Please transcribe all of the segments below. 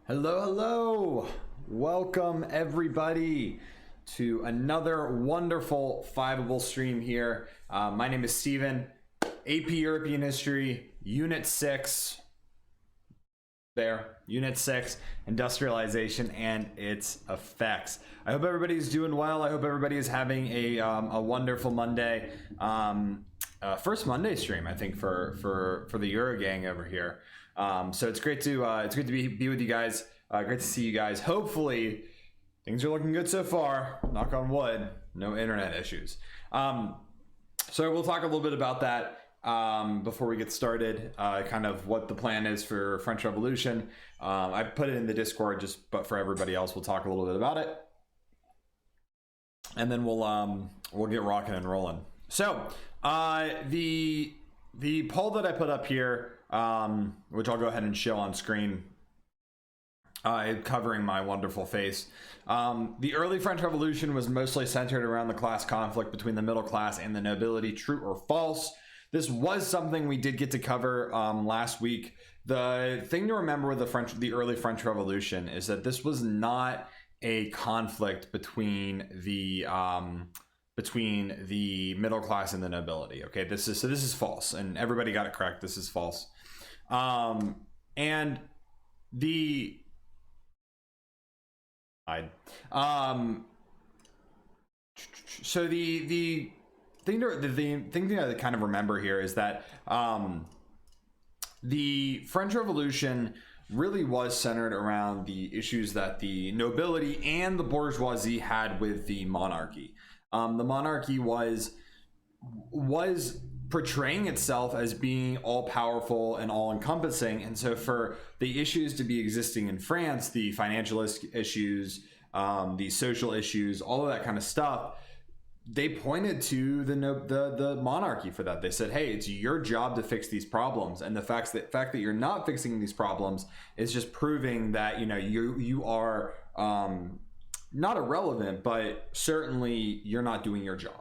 Hello. Welcome everybody to another wonderful Fiveable stream here. My name is Steven, AP European History, Unit 6, Unit 6, Industrialization and its Effects. I hope everybody's doing well. I hope everybody is having a wonderful Monday. First Monday stream, I think, for the Euro gang over here. So it's great to be with you guys. Great to see you guys. Hopefully things are looking good so far. Knock on wood. No internet issues. So we'll talk a little bit about that before we get started. Kind of what the plan is for French Revolution. I put it in the Discord, but for everybody else, we'll talk a little bit about it, and then we'll get rocking and rolling. So the poll that I put up here, which I'll go ahead and show on screen, covering my wonderful face. The early French Revolution was mostly centered around the class conflict between the middle class and the nobility. True or false? This was something we did get to cover last week. The thing to remember with the early French Revolution is that this was not a conflict between the middle class and the nobility. Okay, this is false, and everybody got it correct. This is false. And the so the thing to kind of remember here is that the French Revolution really was centered around the issues that the nobility and the bourgeoisie had with the monarchy. The monarchy was portraying itself as being all powerful and all encompassing, and so for the issues to be existing in France, the financialist issues, the social issues, all of that kind of stuff, they pointed to the monarchy for that. They said, hey, it's your job to fix these problems, and the fact that you're not fixing these problems is just proving that you are not irrelevant, but certainly you're not doing your job.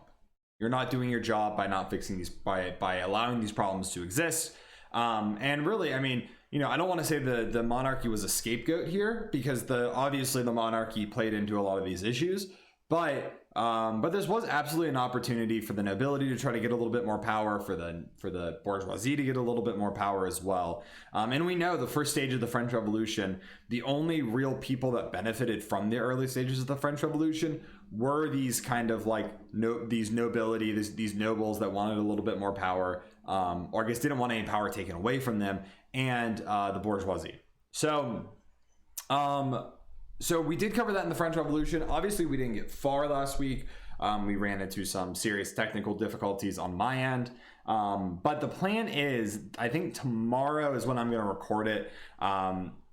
You're not doing your job by not fixing these, by allowing these problems to exist. And really, I mean, I don't want to say the monarchy was a scapegoat here, because obviously the monarchy played into a lot of these issues, but this was absolutely an opportunity for the nobility to try to get a little bit more power, for the bourgeoisie to get a little bit more power as well. And we know the first stage of the French Revolution, the only real people that benefited from the early stages of the French Revolution were these kind of these nobility, these nobles that wanted a little bit more power, or I guess didn't want any power taken away from them, and the bourgeoisie. So we did cover that in the French Revolution. Obviously, we didn't get far last week. We ran into some serious technical difficulties on my end. But the plan is, I think tomorrow is when I'm going to record it.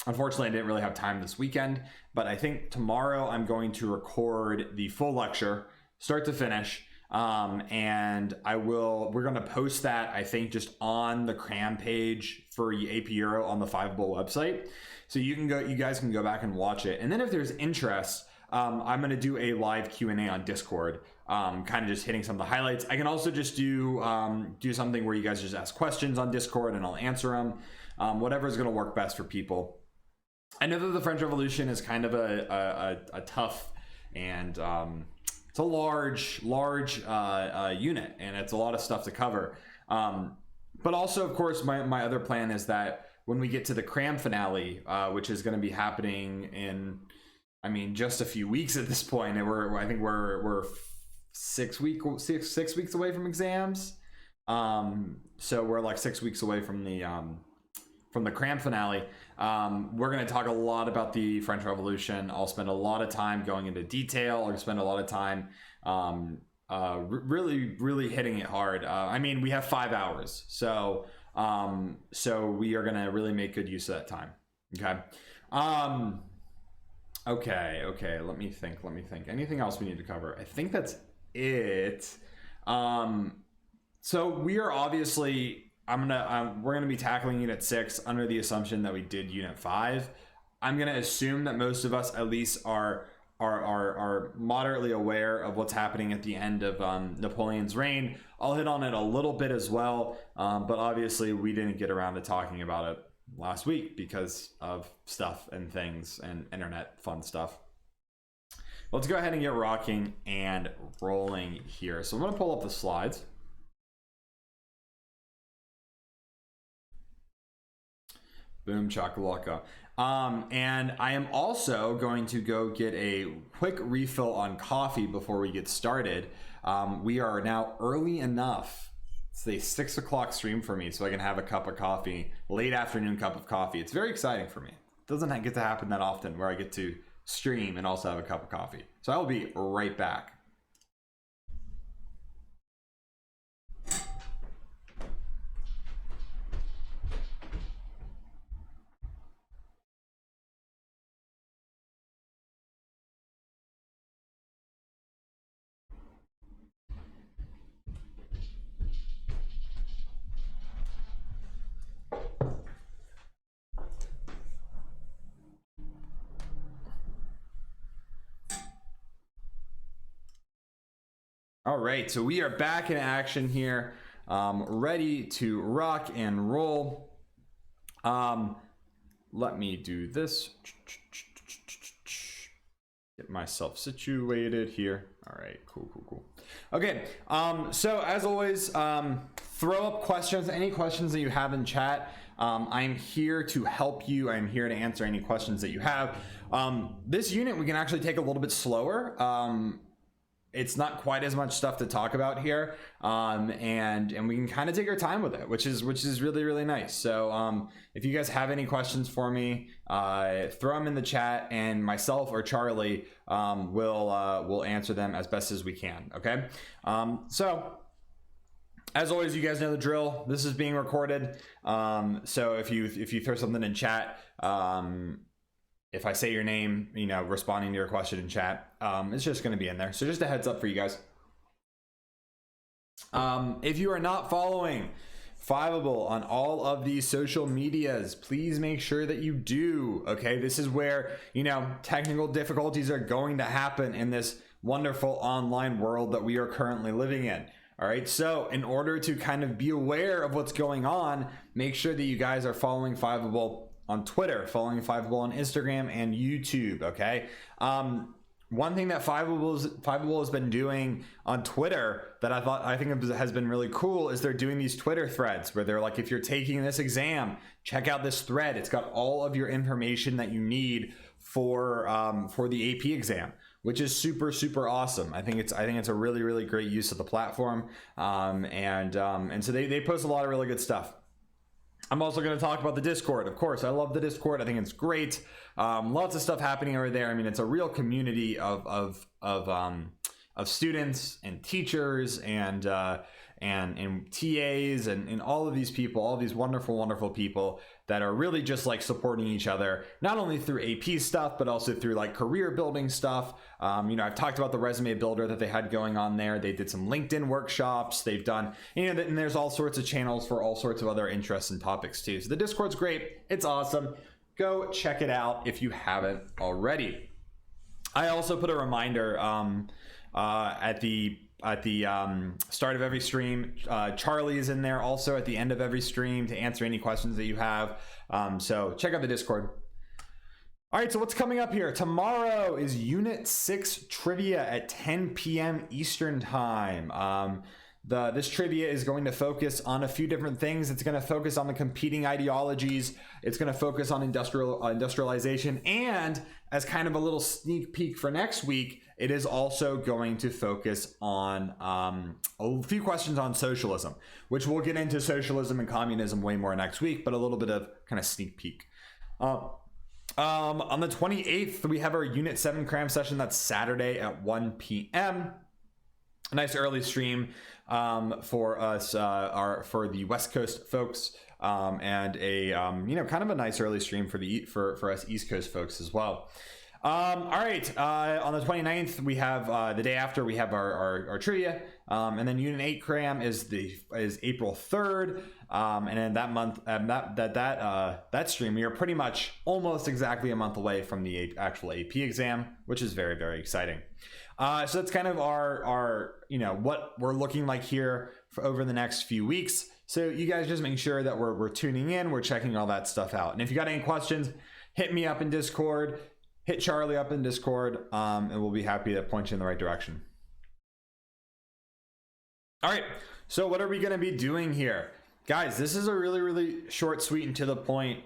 Unfortunately, I didn't really have time this weekend, but I think tomorrow I'm going to record the full lecture, start to finish. And we're going to post that, I think, just on the CRAM page for AP Euro on the Fiveable website. So you guys can go back and watch it. And then if there's interest, I'm going to do a live Q&A on Discord, kind of just hitting some of the highlights. I can also just do something where you guys just ask questions on Discord and I'll answer them. Whatever is going to work best for people. I know that the French Revolution is kind of a tough and it's a large unit, and it's a lot of stuff to cover. But also, of course, my other plan is that when we get to the CRAM finale, which is going to be happening in, just a few weeks at this point, and I think we're 6 weeks away from exams. So we're like 6 weeks away from the CRAM finale. We're going to talk a lot about the French Revolution. I'll spend a lot of time going into detail. I'll spend a lot of time really hitting it hard. We have 5 hours, so we are going to really make good use of that time. Okay. Let me think. Anything else we need to cover? I think that's it. So we are obviously, we're gonna be tackling Unit 6 under the assumption that we did Unit 5. I'm gonna assume that most of us at least are moderately aware of what's happening at the end of Napoleon's reign. I'll hit on it a little bit as well, but obviously we didn't get around to talking about it last week because of stuff and things and internet fun stuff. Let's go ahead and get rocking and rolling here. So I'm going to pull up the slides. Boom chakalaka. And I am also going to go get a quick refill on coffee before we get started. We are now early enough. It's a 6 o'clock stream for me, so I can have a cup of coffee, late afternoon cup of coffee. It's very exciting for me. It doesn't get to happen that often where I get to stream and also have a cup of coffee. So I will be right back. All right, so we are back in action here, ready to rock and roll. Let me do this. Get myself situated here. All right, cool. Okay, so as always, throw up questions, any questions that you have in chat. I'm here to help you. I'm here to answer any questions that you have. This unit we can actually take a little bit slower. It's not quite as much stuff to talk about here, and we can kind of take our time with it, which is really, really nice. So if you guys have any questions for me, throw them in the chat, and myself or Charlie will answer them as best as we can. Okay, so as always, you guys know the drill. This is being recorded, so if you throw something in chat, if I say your name, responding to your question in chat, it's just going to be in there. So just a heads up for you guys. If you are not following Fiveable on all of these social medias, please make sure that you do. Okay, this is where, technical difficulties are going to happen in this wonderful online world that we are currently living in. All right, so in order to kind of be aware of what's going on, make sure that you guys are following Fiveable on Twitter, following Fiveable on Instagram and YouTube. Okay, one thing that Fiveable has been doing on Twitter that I think has been really cool is they're doing these Twitter threads where they're like, if you're taking this exam, check out this thread. It's got all of your information that you need for the AP exam, which is super awesome. I think it's a really, really great use of the platform, and so they post a lot of really good stuff. I'm also going to talk about the Discord. Of course, I love the Discord. I think it's great. Lots of stuff happening over there. I mean, it's a real community of students and teachers and TAs and all of these people, all these wonderful people that are really just like supporting each other, not only through AP stuff, but also through like career building stuff. I've talked about the resume builder that they had going on there. They did some LinkedIn workshops. They've done, and there's all sorts of channels for all sorts of other interests and topics too. So the Discord's great. It's awesome. Go check it out if you haven't already. I also put a reminder at the start of every stream. Charlie is in there also at the end of every stream to answer any questions that you have. So check out the Discord. All right, so what's coming up here? Tomorrow is Unit 6 Trivia at 10 p.m. Eastern Time. This trivia is going to focus on a few different things. It's going to focus on the competing ideologies. It's going to focus on industrialization. And as kind of a little sneak peek for next week, it is also going to focus on a few questions on socialism, which we'll get into socialism and communism way more next week, but a little bit of kind of sneak peek. On the 28th, we have our Unit 7 CRAM session. That's Saturday at 1 p.m. A nice early stream for us, for the West Coast folks, and a kind of a nice early stream for us East Coast folks as well. All right, on the 29th, we have the day after, we have our trivia, and then Unit 8 CRAM is April 3rd, and then that month, that stream, we are pretty much almost exactly a month away from the actual AP exam, which is very, very exciting. So that's kind of our what we're looking like here for over the next few weeks. So you guys just make sure that we're tuning in, we're checking all that stuff out. And if you got any questions, hit me up in Discord, hit Charlie up in Discord, and we'll be happy to point you in the right direction. All right, so what are we going to be doing here? Guys, this is a really short, sweet, and to the point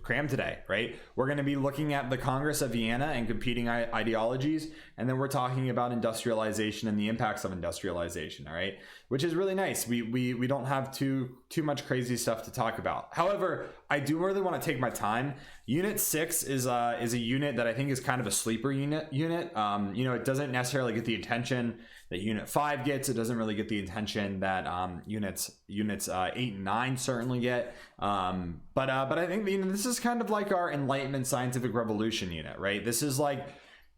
cram today, right? We're going to be looking at the Congress of Vienna and competing ideologies, and then we're talking about industrialization and the impacts of industrialization, all right? Which is really nice. We don't have too much crazy stuff to talk about. However, I do really want to take my time. Unit 6 is a unit that I think is kind of a sleeper unit. You know, it doesn't necessarily get the attention that Unit 5 gets. It doesn't really get the attention that units 8 and 9 certainly get. But I think this is kind of like our Enlightenment Scientific Revolution unit, right? This is like,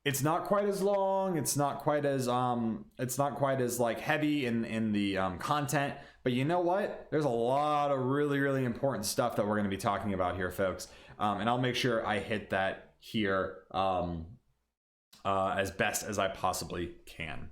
it's not quite as long. It's not quite as like heavy in the content. But you know what? There's a lot of really important stuff that we're going to be talking about here, folks. And I'll make sure I hit that here as best as I possibly can.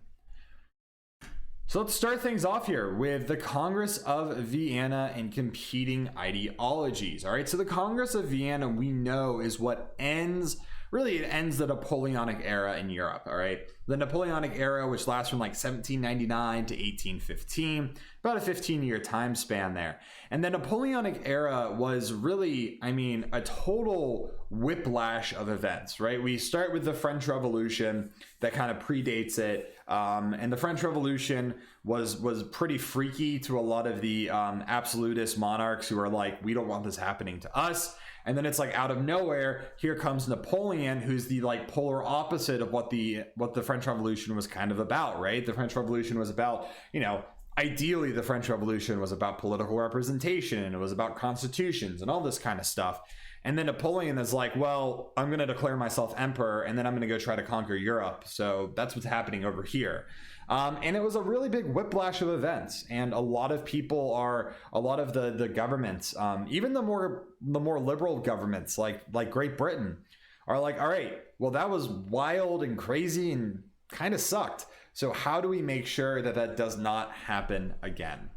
So let's start things off here with the Congress of Vienna and competing ideologies. All right, so the Congress of Vienna, we know, is what ends the Napoleonic Era in Europe. All right, the Napoleonic Era, which lasts from like 1799 to 1815, about a 15-year time span there. And the Napoleonic Era was really, I mean, a total whiplash of events, right? We start with the French Revolution that kind of predates it. And the French Revolution was pretty freaky to a lot of the absolutist monarchs who are like, we don't want this happening to us. And then it's like out of nowhere, here comes Napoleon, who's the like polar opposite of what the French Revolution was kind of about, right? The French Revolution was about, you know, ideally the French Revolution was about political representation, and it was about constitutions and all this kind of stuff. And then Napoleon is like, well, I'm going to declare myself emperor, and then I'm going to go try to conquer Europe. So that's what's happening over here. And it was a really big whiplash of events. And a lot of the governments, even the more liberal governments like Great Britain, are like, all right, well, that was wild and crazy and kind of sucked. So how do we make sure that that does not happen again?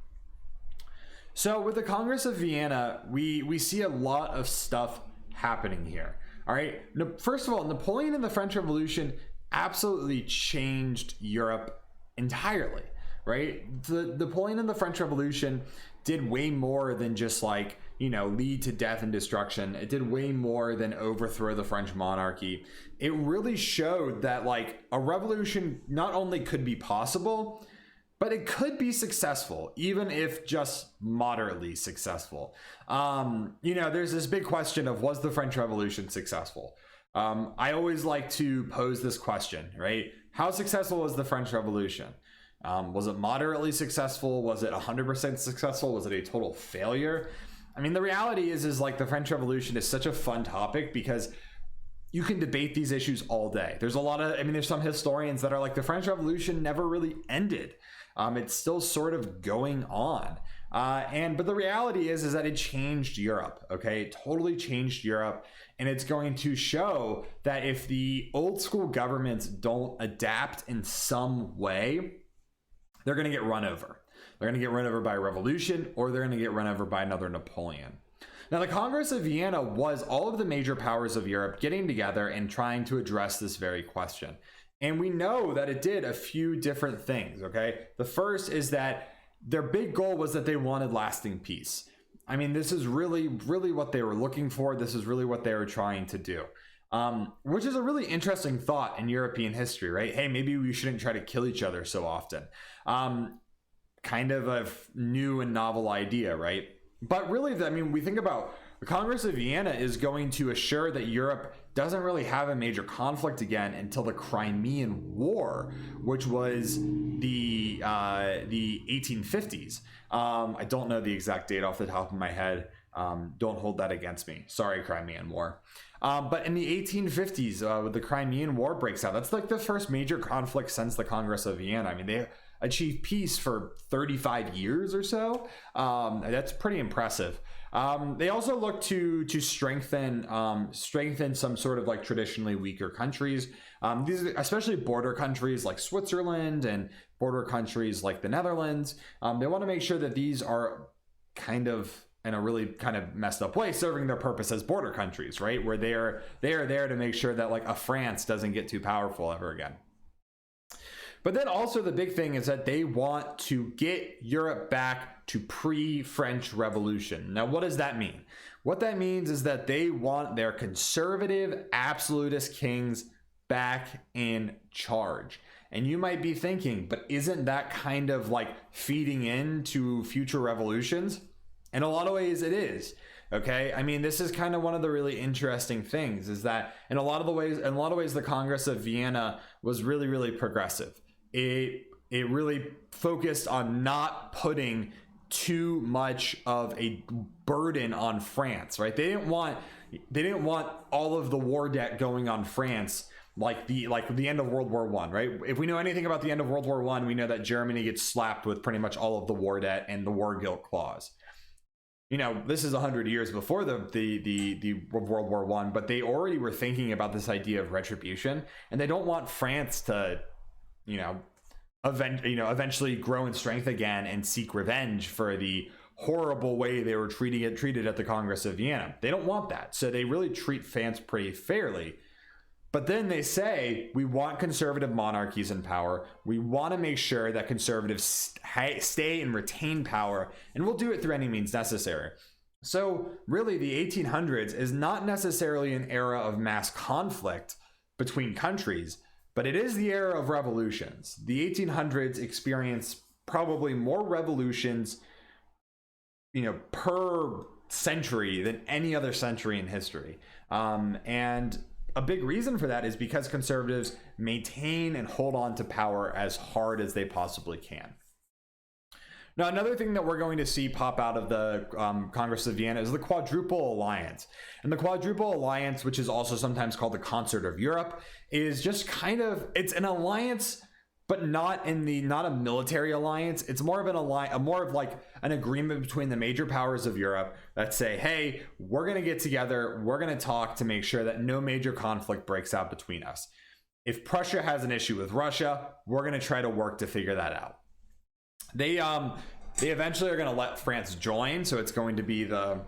So with the Congress of Vienna, we see a lot of stuff happening here. All right. First of all, Napoleon and the French Revolution absolutely changed Europe entirely, right? The Napoleon and the French Revolution did way more than just like, you know, lead to death and destruction. It did way more than overthrow the French monarchy. It really showed that like a revolution not only could be possible, but it could be successful, even if just moderately successful. You know, there's this big question of, was the French Revolution successful? I always like to pose this question, right? How successful was the French Revolution? Was it moderately successful? Was it 100% successful? Was it a total failure? I mean, the reality is like the French Revolution is such a fun topic because you can debate these issues all day. There's some historians that are like, the French Revolution never really ended. It's still sort of going on. But the reality is that it changed Europe, okay? It totally changed Europe. And it's going to show that if the old school governments don't adapt in some way, they're going to get run over. They're going to get run over by a revolution, or they're going to get run over by another Napoleon. Now, the Congress of Vienna was all of the major powers of Europe getting together and trying to address this very question. And we know that it did a few different things, okay? The first is that their big goal was that they wanted lasting peace. I mean, this is really what they were looking for. This is really what they were trying to do, which is a really interesting thought in European history, right? Hey, maybe we shouldn't try to kill each other so often. Kind of a new and novel idea, right? But really, I mean, we think about the Congress of Vienna is going to assure that Europe doesn't really have a major conflict again until the Crimean War, which was the 1850s. I don't know the exact date off the top of my head. Don't hold that against me. Sorry, Crimean War. But in the 1850s, when the Crimean War breaks out, that's like the first major conflict since the Congress of Vienna. I mean, they achieve peace for 35 years or so. That's pretty impressive. They also look to strengthen some sort of like traditionally weaker countries. These are especially border countries like Switzerland and border countries like the Netherlands. They want to make sure that these are kind of in a really kind of messed up way serving their purpose as border countries, right? Where they are there to make sure that like a France doesn't get too powerful ever again. But then also the big thing is that they want to get Europe back to pre-French Revolution. Now, what does that mean? What that means is that they want their conservative absolutist kings back in charge. And you might be thinking, but isn't that kind of like feeding into future revolutions? In a lot of ways it is. Okay, I mean, this is kind of one of the really interesting things is that in a lot of ways the Congress of Vienna was really, really progressive. It really focused on not putting too much of a burden on France, right? They didn't want all of the war debt going on France like the end of World War I, right? If we know anything about the end of World War I, we know that Germany gets slapped with pretty much all of the war debt and the war guilt clause. You know, this is 100 years before the World War I, but they already were thinking about this idea of retribution, and they don't want France to, eventually grow in strength again and seek revenge for the horrible way they were treated at the Congress of Vienna. They don't want that, so they really treat France pretty fairly. But then they say, we want conservative monarchies in power. We want to make sure that conservatives stay and retain power, and we'll do it through any means necessary. So really, the 1800s is not necessarily an era of mass conflict between countries, but it is the era of revolutions. The 1800s experience probably more revolutions, per century than any other century in history. And a big reason for that is because conservatives maintain and hold on to power as hard as they possibly can. Now, another thing that we're going to see pop out of the Congress of Vienna is the Quadruple Alliance. And the Quadruple Alliance, which is also sometimes called the Concert of Europe, is just it's an alliance, but not a military alliance. It's more of an agreement between the major powers of Europe that say, hey, we're going to get together, we're going to talk to make sure that no major conflict breaks out between us. If Prussia has an issue with Russia, we're going to try to work to figure that out. They eventually are going to let France join, so it's going to be the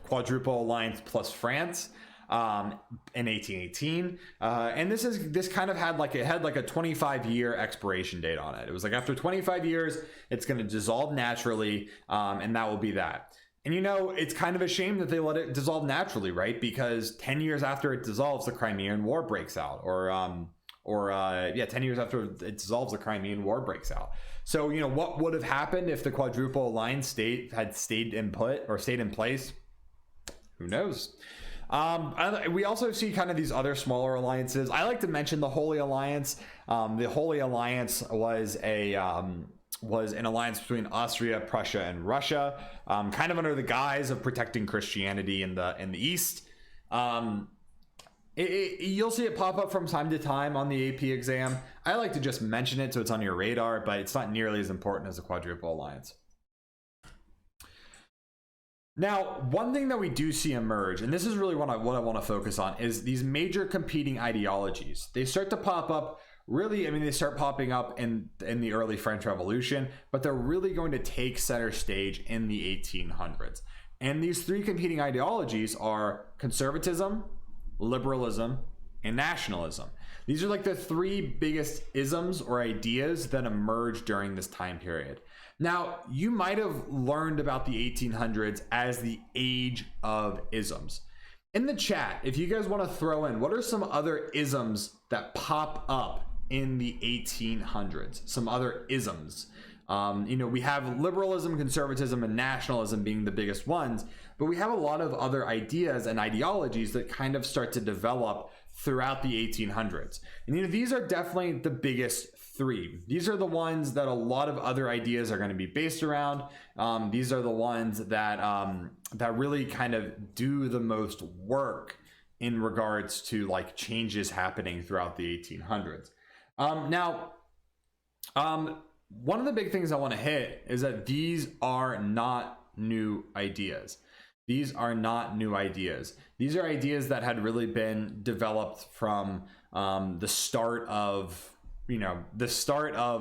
Quadruple Alliance plus France in 1818, and this kind of had like a 25-year expiration date on it. It was like after 25 years, it's going to dissolve naturally, and that will be that. And it's kind of a shame that they let it dissolve naturally, right? Because 10 years after it dissolves, the Crimean War breaks out, 10 years after it dissolves, the Crimean War breaks out. So, what would have happened if the Quadruple Alliance had stayed in place? Who knows? We also see kind of these other smaller alliances. I like to mention the Holy Alliance. The Holy Alliance was an alliance between Austria, Prussia, and Russia, kind of under the guise of protecting Christianity in the East. You'll see it pop up from time to time on the AP exam. I like to just mention it so it's on your radar, but it's not nearly as important as the Quadruple Alliance. Now, one thing that we do see emerge, and this is really what I want to focus on, is these major competing ideologies. They start to pop up they start popping up in the early French Revolution, but they're really going to take center stage in the 1800s. And these three competing ideologies are conservatism, liberalism, and nationalism. These are like the three biggest isms or ideas that emerged during this time period. Now, you might have learned about the 1800s as the age of isms. In the chat, if you guys want to throw in, what are some other isms that pop up in the 1800s? Some other isms. We have liberalism, conservatism, and nationalism being the biggest ones, but we have a lot of other ideas and ideologies that kind of start to develop throughout the 1800s. And these are definitely the biggest three. These are the ones that a lot of other ideas are going to be based around. These are the ones that really kind of do the most work in regards to like changes happening throughout the 1800s. one of the big things I want to hit is that these are not new ideas. These are not new ideas. These are ideas that had really been developed from the start of,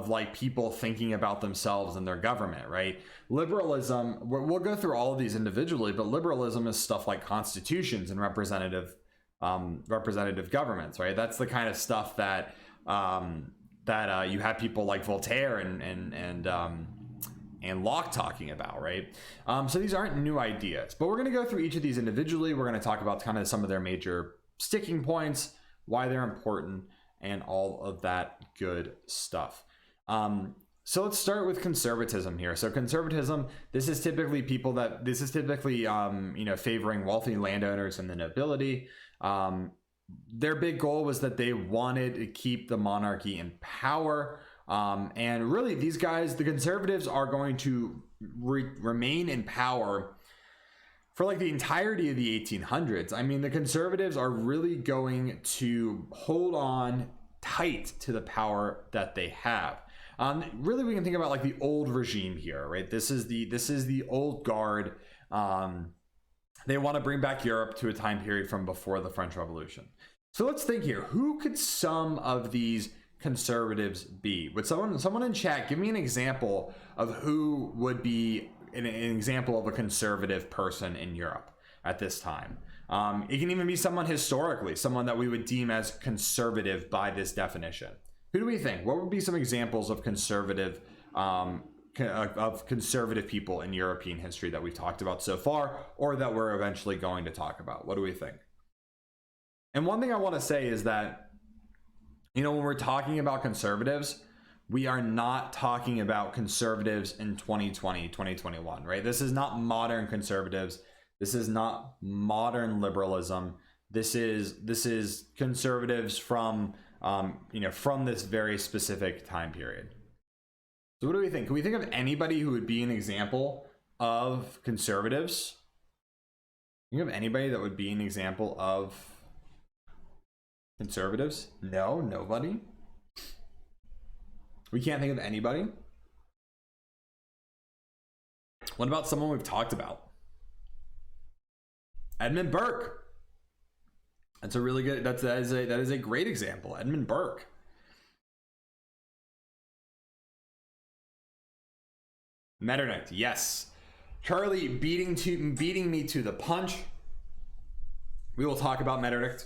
like people thinking about themselves and their government, right? Liberalism, we'll go through all of these individually, but liberalism is stuff like constitutions and representative governments, right? That's the kind of stuff that you have people like Voltaire and Locke talking about, right? So these aren't new ideas, but we're going to go through each of these individually. We're going to talk about kind of some of their major sticking points, why they're important, and all of that good stuff. So let's start with conservatism here. So conservatism, this is typically favoring wealthy landowners and the nobility. Their big goal was that they wanted to keep the monarchy in power. And really these guys, the conservatives, are going to remain in power for like the entirety of the 1800s. I mean, the conservatives are really going to hold on tight to the power that they have. Really, we can think about like the old regime here, right? This is the old guard. They want to bring back Europe to a time period from before the French Revolution. So let's think here. Who could some of these conservatives be? Would someone in chat give me an example of who would be an example of a conservative person in Europe at this time? It can even be someone historically, someone that we would deem as conservative by this definition. Who do we think? What would be some examples of conservative people in European history that we've talked about so far, or that we're eventually going to talk about? What do we think? And one thing I want to say is that, when we're talking about conservatives, we are not talking about conservatives in 2020, 2021, right? This is not modern conservatives. This is not modern liberalism. This is conservatives from this very specific time period. So what do we think? Can we think of anybody who would be an example of conservatives? Think of anybody that would be an example of conservatives? No, nobody. We can't think of anybody. What about someone we've talked about? Edmund Burke. That's a really good, that is a great example. Edmund Burke. Metternich, yes. Charlie beating me to the punch. We will talk about Metternich.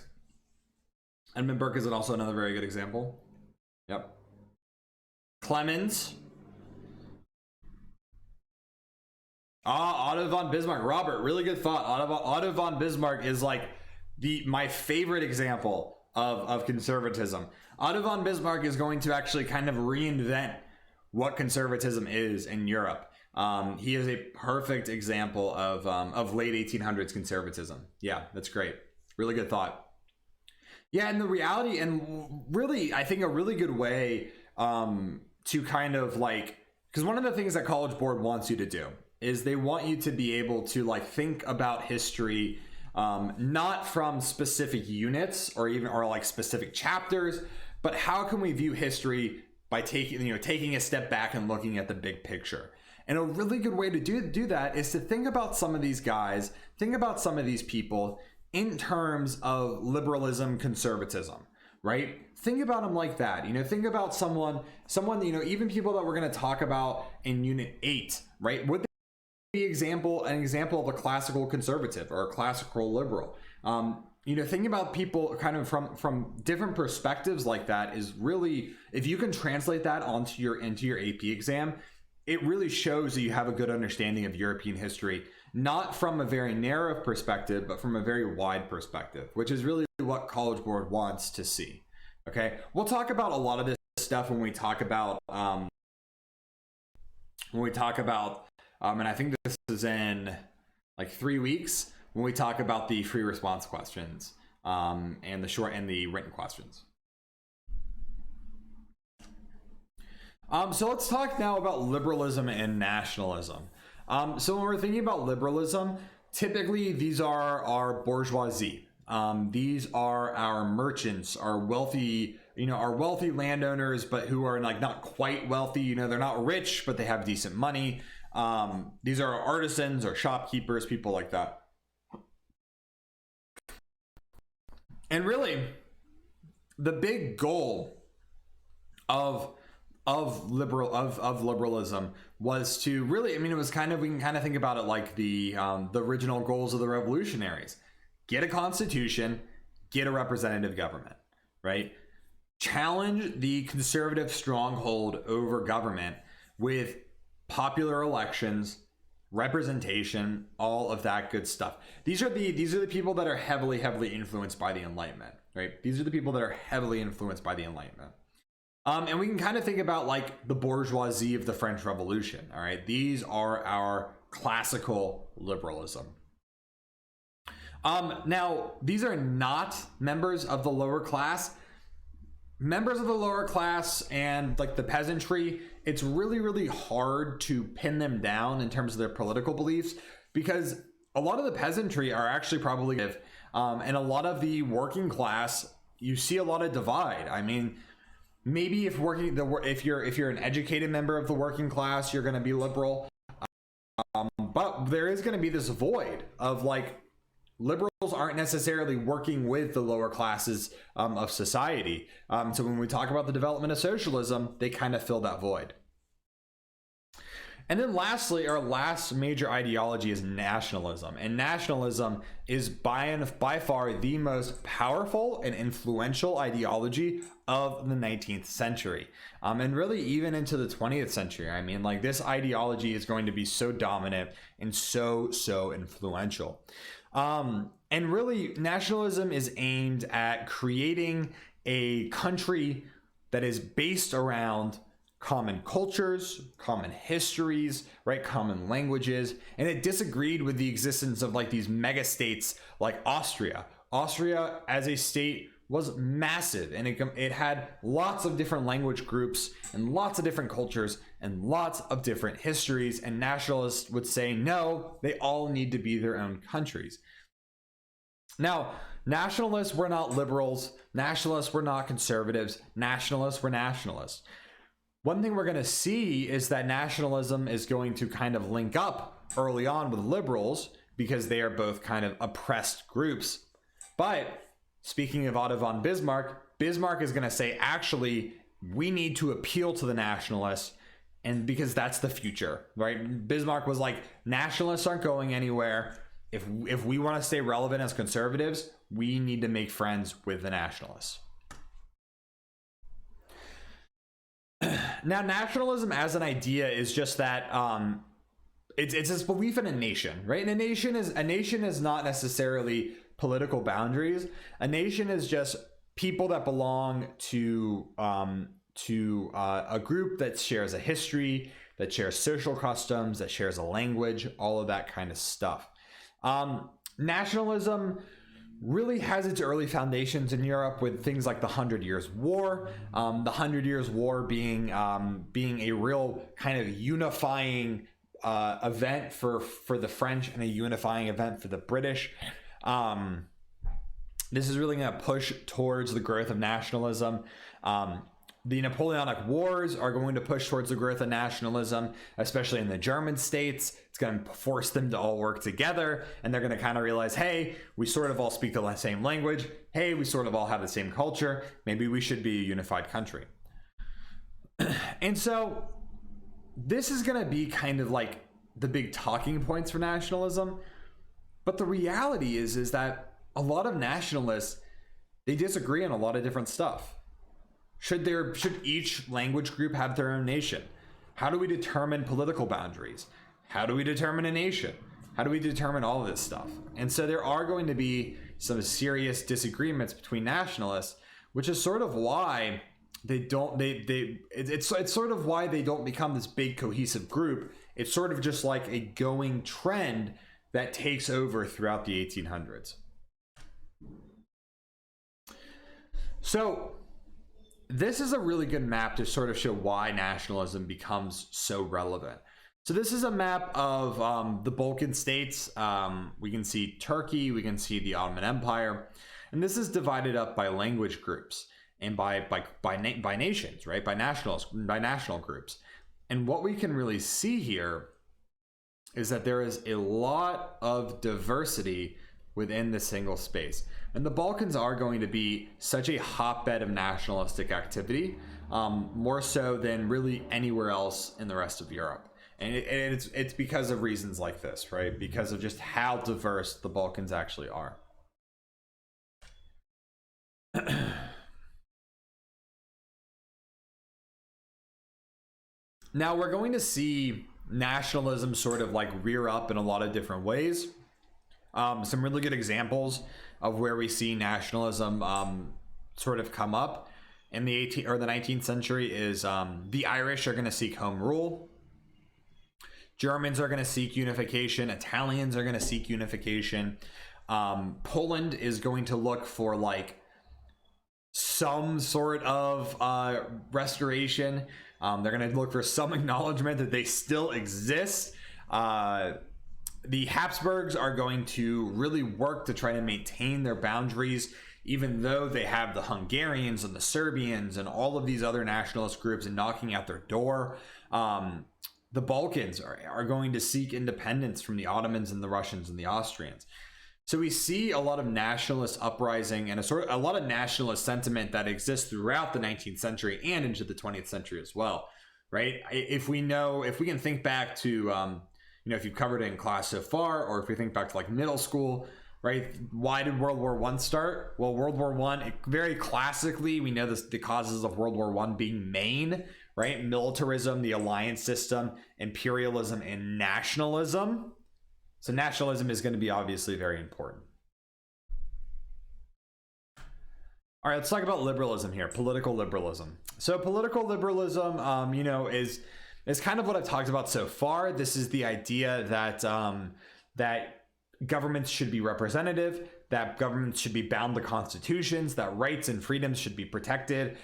Edmund Burke is also another very good example. Yep. Clemens. Otto von Bismarck. Robert, really good thought. Otto von Bismarck is like my favorite example of conservatism. Otto von Bismarck is going to actually kind of reinvent what conservatism is in Europe. He is a perfect example of late 1800s conservatism. Yeah, that's great. Really good thought. Yeah, and the reality, and really, I think a really good way to kind of like, because one of the things that College Board wants you to do is they want you to be able to like think about history not from specific units or like specific chapters, but how can we view history by taking a step back and looking at the big picture. And a really good way to do that is to think about some of these guys, think about some of these people in terms of liberalism, conservatism, right? Think about them like that. Think about someone, even people that we're going to talk about in Unit 8, right? Would they be an example of a classical conservative or a classical liberal? Thinking about people kind of from different perspectives like that is really, if you can translate that into your AP exam, it really shows that you have a good understanding of European history, not from a very narrow perspective, but from a very wide perspective, which is really what College Board wants to see. Okay, we'll talk about a lot of this stuff when we talk about, and I think this is in like 3 weeks when we talk about the free response questions and the short and the written questions. So let's talk now about liberalism and nationalism. So when we're thinking about liberalism, typically these are our bourgeoisie. These are our merchants, our wealthy are wealthy landowners, but who are like not quite wealthy. They're not rich, but they have decent money. These are artisans or shopkeepers, people like that. And really, the big goal of liberalism was to really, it was kind of, we can kind of think about it like the original goals of the revolutionaries: get a constitution, get a representative government, right? Challenge the conservative stronghold over government with popular elections, representation, all of that good stuff. These are the people that are heavily influenced by the Enlightenment, right? These are the people that are heavily influenced by the Enlightenment. And we can kind of think about like the bourgeoisie of the French Revolution. All right, these are our classical liberalism. Now, these are not members of the lower class. Members of the lower class and like the peasantry, it's really hard to pin them down in terms of their political beliefs, because a lot of the peasantry are actually probably and a lot of the working class, you see a lot of divide. Maybe if you're an educated member of the working class, you're going to be liberal, but there is going to be this void of like liberals aren't necessarily working with the lower classes of society. So when we talk about the development of socialism, they kind of fill that void. And then lastly, our last major ideology is nationalism. And nationalism is by far the most powerful and influential ideology of the 19th century. And really even into the 20th century. This ideology is going to be so dominant and so influential. And really, nationalism is aimed at creating a country that is based around common cultures, common histories, right? Common languages. And it disagreed with the existence of like these mega states like Austria. Austria as a state was massive, and it had lots of different language groups and lots of different cultures and lots of different histories. And nationalists would say, no, they all need to be their own countries. Now, nationalists were not liberals. Nationalists were not conservatives. Nationalists were nationalists. One thing we're going to see is that nationalism is going to kind of link up early on with liberals because they are both kind of oppressed groups. But speaking of Otto von Bismarck, Bismarck is going to say, actually, we need to appeal to the nationalists, and because that's the future, right? Bismarck was like, nationalists aren't going anywhere. If we want to stay relevant as conservatives, we need to make friends with the nationalists. Now, nationalism as an idea is just that it's this belief in a nation, right? And a nation is not necessarily political boundaries. A nation is just people that belong to a group that shares a history, that shares social customs, that shares a language, all of that kind of stuff. Nationalism really has its early foundations in Europe with things like the 100 Years' War. The 100 Years' War being a real kind of unifying event for the French and a unifying event for the British. This is really going to push towards the growth of nationalism. The Napoleonic Wars are going to push towards the growth of nationalism, especially in the German states. It's going to force them to all work together, and they're going to kind of realize, hey, we sort of all speak the same language. Hey, we sort of all have the same culture. Maybe we should be a unified country. And so this is going to be kind of like the big talking points for nationalism. But the reality is that a lot of nationalists, they disagree on a lot of different stuff. Should each language group have their own nation? How do we determine political boundaries? How do we determine a nation? How do we determine all of this stuff? And so there are going to be some serious disagreements between nationalists, which is sort of why it's sort of why they don't become this big cohesive group. It's sort of just like a going trend that takes over throughout the 1800s. So this is a really good map to sort of show why nationalism becomes so relevant. So this is a map of the Balkan states. We can see Turkey, we can see the Ottoman Empire, and this is divided up by language groups. and by nations, right? By national groups. And what we can really see here is that there is a lot of diversity within the single space. And the Balkans are going to be such a hotbed of nationalistic activity, more so than really anywhere else in the rest of Europe. And it's because of reasons like this, right? Because of just how diverse the Balkans actually are. Now we're going to see nationalism sort of like rear up in a lot of different ways. Some really good examples of where we see nationalism sort of come up in the 18th or the 19th century is the Irish are going to seek home rule. Germans are going to seek unification. Italians are going to seek unification. Poland is going to look for like some sort of restoration. They're going to look for some acknowledgement that they still exist. The Habsburgs are going to really work to try to maintain their boundaries, even though they have the Hungarians and the Serbians and all of these other nationalist groups and knocking at their door. The Balkans are going to seek independence from the Ottomans and the Russians and the Austrians. So we see a lot of nationalist uprising and a lot of nationalist sentiment that exists throughout the 19th century and into the 20th century as well, right? If we can think back to, if you've covered it in class so far, or if we think back to like middle school, right? Why did World War I start? Well, World War I, very classically, we know the causes of World War I being main, right? Militarism, the alliance system, imperialism, and nationalism. So nationalism is going to be obviously very important. All right, let's talk about liberalism here, political liberalism. So political liberalism, is kind of what I've talked about so far. This is the idea that that governments should be representative, that governments should be bound to constitutions, that rights and freedoms should be protected.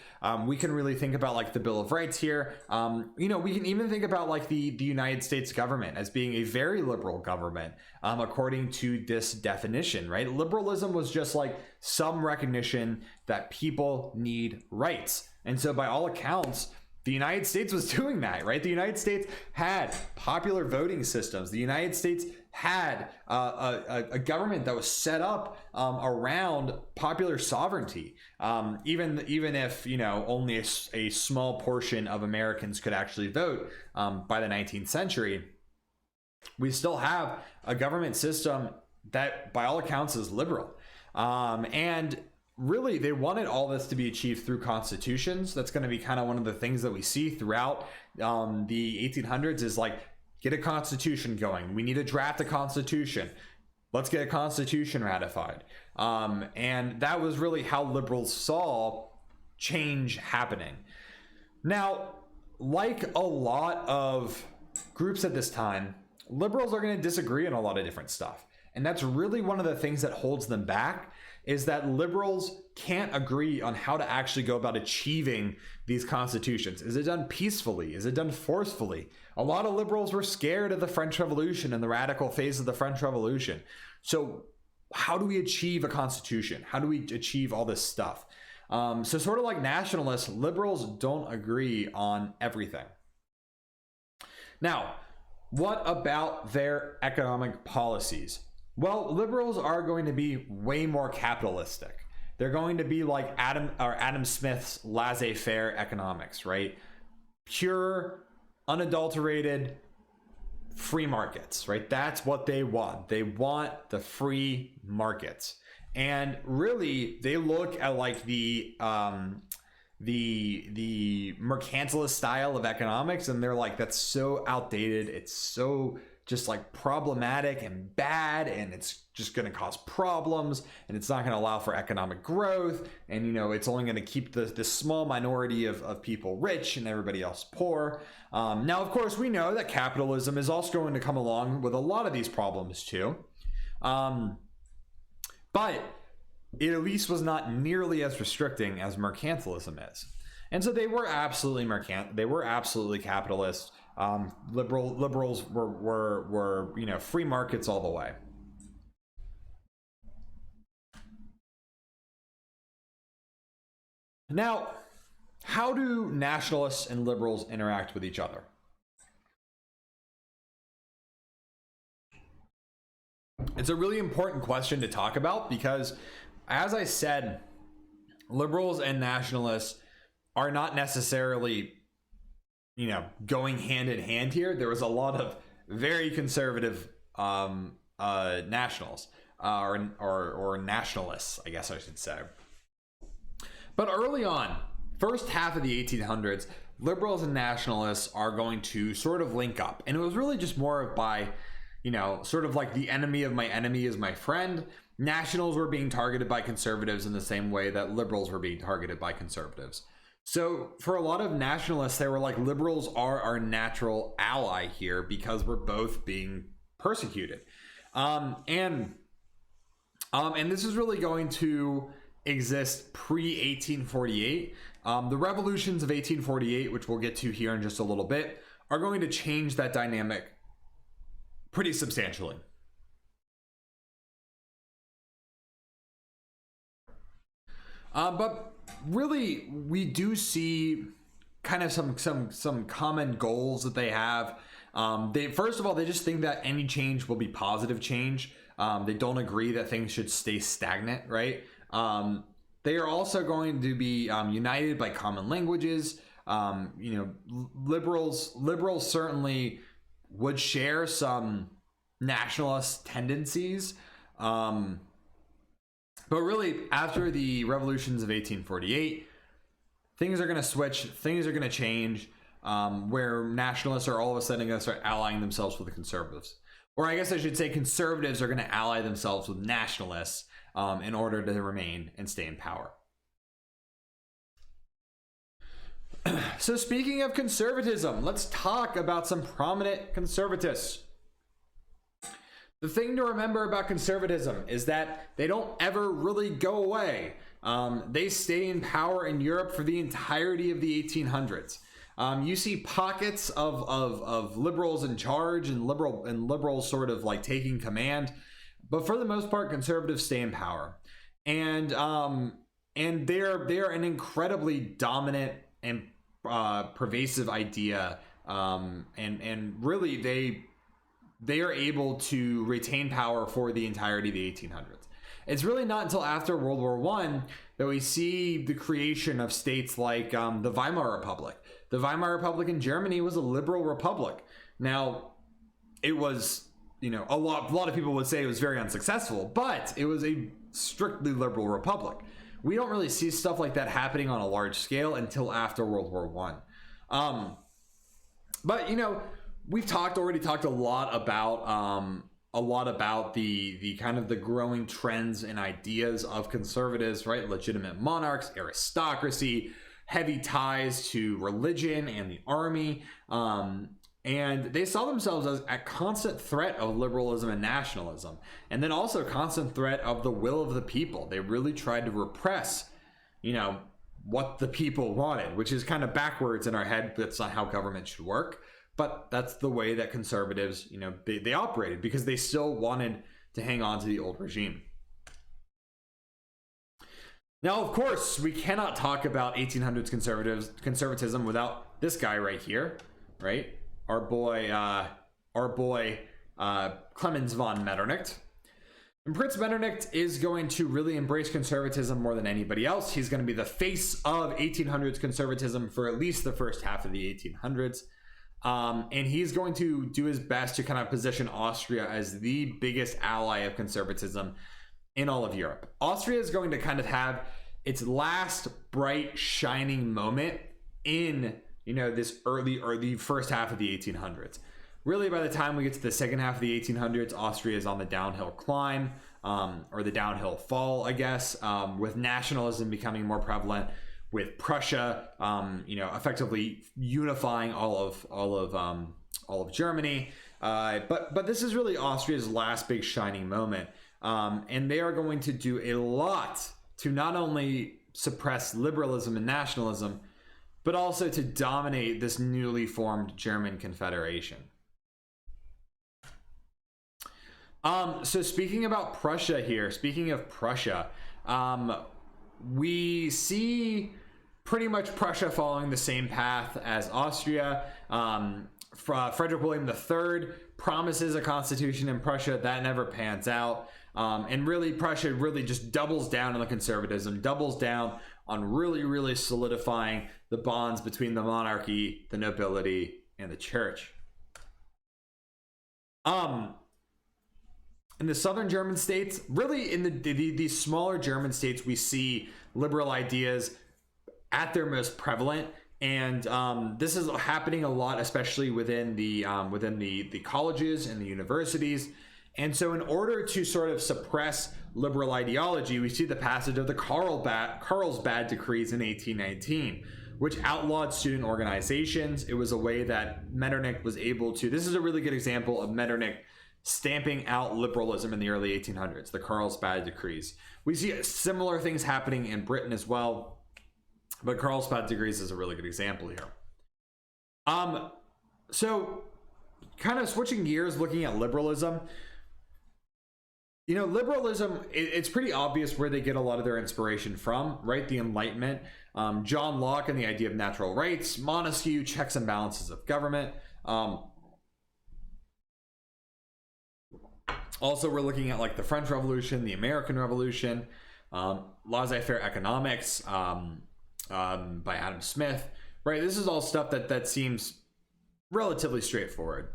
We can really think about like the Bill of Rights here. We can even think about like the United States government as being a very liberal government, according to this definition, right? Liberalism was just like some recognition that people need rights. And so by all accounts, the United States was doing that, right? The United States had popular voting systems. The United States had a government that was set up around popular sovereignty. Even if only a small portion of Americans could actually vote by the 19th century, we still have a government system that, by all accounts, is liberal. And really, they wanted all this to be achieved through constitutions. That's going to be kind of one of the things that we see throughout the 1800s is like, get a constitution going. We need to draft a constitution. Let's get a constitution ratified. And that was really how liberals saw change happening. Now, like a lot of groups at this time, liberals are going to disagree on a lot of different stuff. And that's really one of the things that holds them back, is that liberals can't agree on how to actually go about achieving these constitutions. Is it done peacefully? Is it done forcefully? A lot of liberals were scared of the French Revolution and the radical phase of the French Revolution. So how do we achieve a constitution? How do we achieve all this stuff? So sort of like nationalists, liberals don't agree on everything. Now, what about their economic policies? Well, liberals are going to be way more capitalistic. They're going to be like Adam Smith's laissez-faire economics, right? Pure, unadulterated, free markets, right? That's what they want. They want the free markets. And really, they look at like the mercantilist style of economics, and they're like, that's so outdated. It's so just like problematic and bad, and it's just going to cause problems, and it's not going to allow for economic growth, and it's only going to keep this small minority of people rich and everybody else poor. Now, of course, we know that capitalism is also going to come along with a lot of these problems too, but it at least was not nearly as restricting as mercantilism is. And so they were absolutely capitalist. Liberals were free markets all the way. Now, how do nationalists and liberals interact with each other? It's a really important question to talk about because, as I said, liberals and nationalists are not necessarily, going hand in hand here. There was a lot of very conservative nationals or nationalists, I guess I should say. But early on, first half of the 1800s, liberals and nationalists are going to sort of link up. And it was really just more by, sort of like the enemy of my enemy is my friend. Nationals were being targeted by conservatives in the same way that liberals were being targeted by conservatives. So for a lot of nationalists, they were like, liberals are our natural ally here because we're both being persecuted. And this is really going to exist pre-1848. The revolutions of 1848, which we'll get to here in just a little bit, are going to change that dynamic pretty substantially. But really, we do see kind of some common goals that they have. First of all, they just think that any change will be positive change. They don't agree that things should stay stagnant, right? They are also going to be united by common languages. Liberals certainly would share some nationalist tendencies. But really, after the revolutions of 1848, things are going to switch. Things are going to change, where nationalists are all of a sudden going to start allying themselves with the conservatives. Or I guess I should say conservatives are going to ally themselves with nationalists in order to remain and stay in power. So speaking of conservatism, let's talk about some prominent conservatists. The thing to remember about conservatism is that they don't ever really go away. They stay in power in Europe for the entirety of the 1800s. You see pockets of liberals in charge and liberals sort of like taking command, but for the most part, conservatives stay in power, and they're an incredibly dominant and pervasive idea, and really they are able to retain power for the entirety of the 1800s. It's really not until after World War I that we see the creation of states like the Weimar Republic. The Weimar Republic in Germany was a liberal republic. Now, it was, a lot of people would say it was very unsuccessful, but it was a strictly liberal republic. We don't really see stuff like that happening on a large scale until after World War I. But we've already talked a lot about the kind of the growing trends and ideas of conservatives, right? Legitimate monarchs, aristocracy, heavy ties to religion and the army, and they saw themselves as a constant threat of liberalism and nationalism, and then also a constant threat of the will of the people. They really tried to repress, what the people wanted, which is kind of backwards in our head. That's not how government should work. But that's the way that conservatives, they operated, because they still wanted to hang on to the old regime. Now, of course, we cannot talk about 1800s conservatism without this guy right here, right? Our boy Clemens von Metternich. And Prince Metternich is going to really embrace conservatism more than anybody else. He's going to be the face of 1800s conservatism for at least the first half of the 1800s. And he's going to do his best to kind of position Austria as the biggest ally of conservatism in all of Europe. Austria is going to kind of have its last bright, shining moment in, this early first half of the 1800s. Really, by the time we get to the second half of the 1800s, Austria is on the downhill climb, or the downhill fall, I guess, with nationalism becoming more prevalent, with Prussia, effectively unifying all of Germany. But this is really Austria's last big shining moment. And they are going to do a lot to not only suppress liberalism and nationalism, but also to dominate this newly formed German Confederation. So speaking of Prussia, we see pretty much Prussia following the same path as Austria. Frederick William III promises a constitution in Prussia that never pans out. And really Prussia really just doubles down on the conservatism, doubles down on really solidifying the bonds between the monarchy, the nobility, and the church. In the southern German states, really in these smaller German states, we see liberal ideas at their most prevalent. And this is happening a lot, especially within the colleges and the universities. And so in order to sort of suppress liberal ideology, we see the passage of the Carlsbad Decrees in 1819, which outlawed student organizations. It was a way that Metternich was able to, this is a really good example of Metternich stamping out liberalism in the early 1800s, the Carlsbad Decrees. We see similar things happening in Britain as well, but Carlsbad Decrees is a really good example here. So kind of switching gears, looking at liberalism, you know, liberalism, it's pretty obvious where they get a lot of their inspiration from, right? The Enlightenment, John Locke and the idea of natural rights, Montesquieu, checks and balances of government. Also, we're looking at like the French Revolution, the American Revolution, laissez-faire economics by Adam Smith, right? This is all stuff that seems relatively straightforward.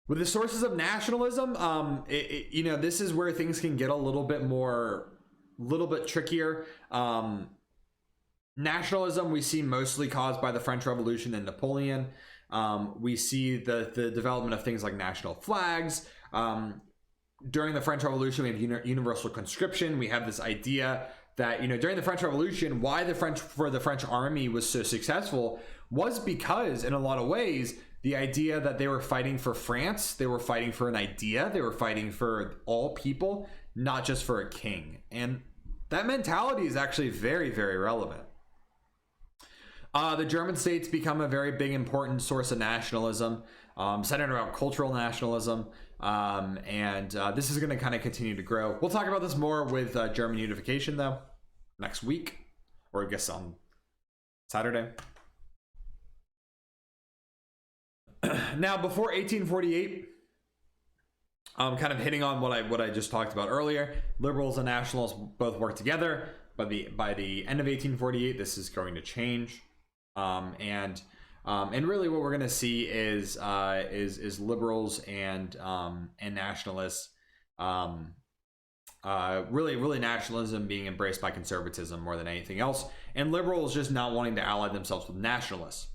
With the sources of nationalism, you know, this is where things can get a little bit trickier. Nationalism we see mostly caused by the French Revolution and Napoleon. We see the development of things like national flags. During the French Revolution, we have universal conscription. We have this idea that, you know, during the French Revolution, why the French army was so successful was because, in a lot of ways, the idea that they were fighting for France, they were fighting for an idea, they were fighting for all people, not just for a king. And that mentality is actually very relevant. The German states become a very big, important source of nationalism, centered around cultural nationalism. And this is going to kind of continue to grow. We'll talk about this more with German unification, though, next week, or I guess on Saturday. Now, before 1848, kind of hitting on what I just talked about earlier, liberals and nationalists both work together. By the end of 1848, this is going to change. And really what we're going to see is liberals and nationalists, really nationalism being embraced by conservatism more than anything else, and liberals just not wanting to ally themselves with nationalists.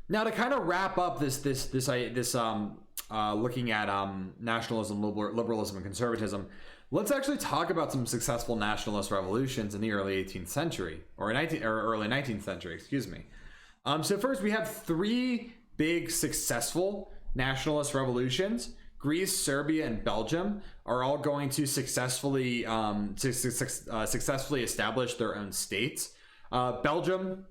Now, to kind of wrap up this looking at nationalism, liberalism, and conservatism, let's actually talk about some successful nationalist revolutions in the early 18th century, or early 19th century, excuse me. So first, we have three big successful nationalist revolutions. Greece, Serbia, and Belgium are all going to successfully establish their own states. Belgium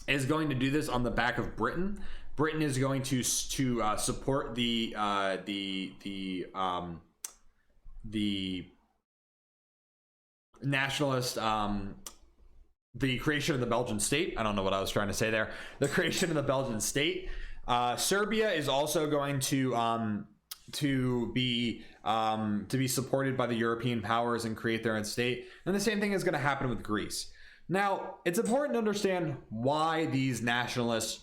is going to do this on the back of Britain. Britain is going to support the nationalist, the creation of the Belgian state. I don't know what I was trying to say there. The creation of the Belgian state. Serbia is also going to be supported by the European powers and create their own state. And the same thing is going to happen with Greece. Now, it's important to understand why these nationalist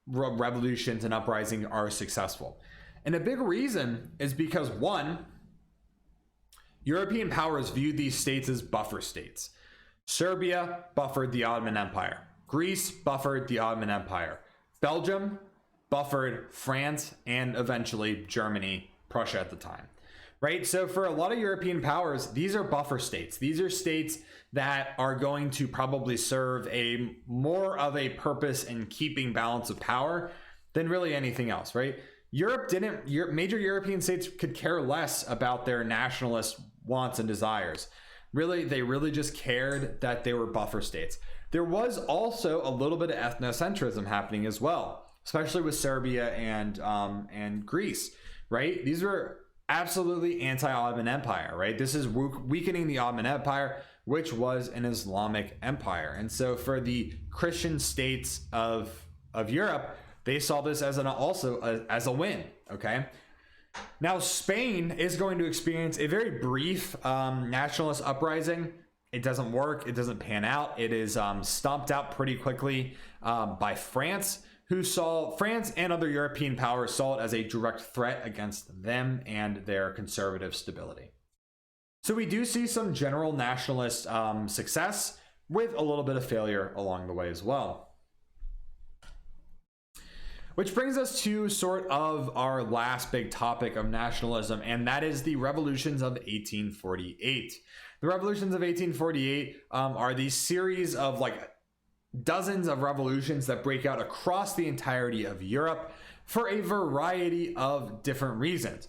revolutions and uprisings are successful. And a big reason is because, one, European powers viewed these states as buffer states. Serbia buffered the Ottoman Empire. Greece buffered the Ottoman Empire. Belgium buffered France and eventually Germany, Prussia at the time. Right? So for a lot of European powers, these are buffer states. These are states that are going to probably serve more of a purpose in keeping balance of power than really anything else, right? Major European states could care less about their nationalist wants and desires. Really, they really just cared that they were buffer states. There was also a little bit of ethnocentrism happening as well, especially with Serbia and Greece, right? These were absolutely anti-Ottoman Empire, right? This is weakening the Ottoman Empire, which was an Islamic empire. And so for the Christian states of Europe, they saw this as as a win. Okay. Now Spain is going to experience a very brief nationalist uprising. It doesn't work. It doesn't pan out. It is stomped out pretty quickly by France, who saw France and other European powers saw it as a direct threat against them and their conservative stability. So we do see some general nationalist success with a little bit of failure along the way as well. Which brings us to sort of our last big topic of nationalism, and that is the revolutions of 1848. The revolutions of 1848 are these series of like dozens of revolutions that break out across the entirety of Europe for a variety of different reasons.